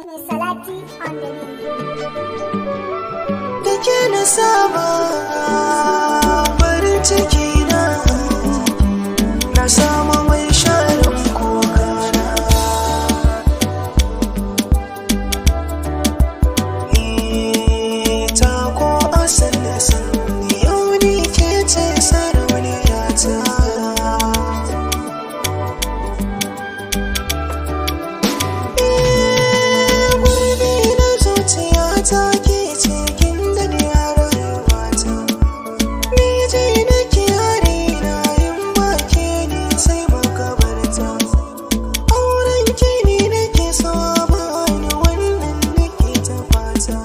Salati on the beat. Da ke na saba farin ciki na samu mai sharin kokana. Ta ko asan da san yau ni ke ce sarauniya ta. Ta ke cikin duniya rayuwata, ni je nake harina yin bake ni sai makabarta. Auren ke ni nake so bani wannan nake ta fata,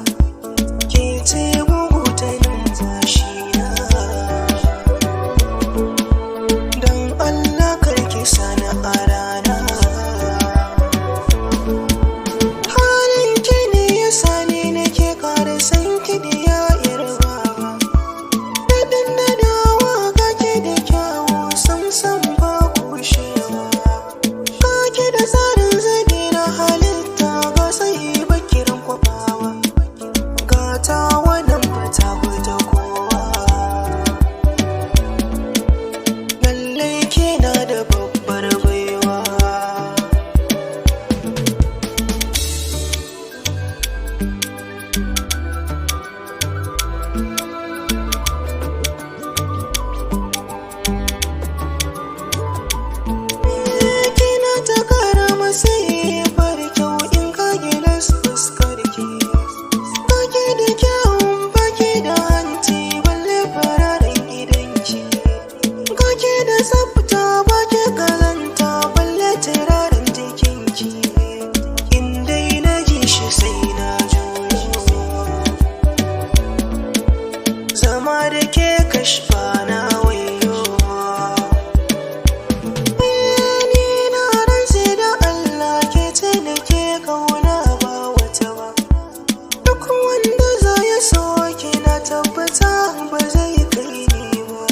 ke ce bugu ta numfashina. Don Allah karki sani a rana. Zama da ke kashfa na wayo, ni na rantse da Allah ke ce da ke kauna ba wata ba. Duk wanda za ya so ki na tabbata ba zai kai ni ba.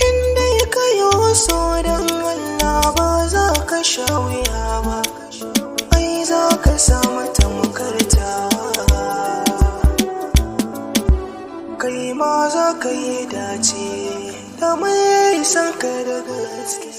Inda ya kayo so don Allah ba za ka sha wuya ba, ai za ka samu tamkartawa. Kai ma za ka yi dace da mai sanka da gaske.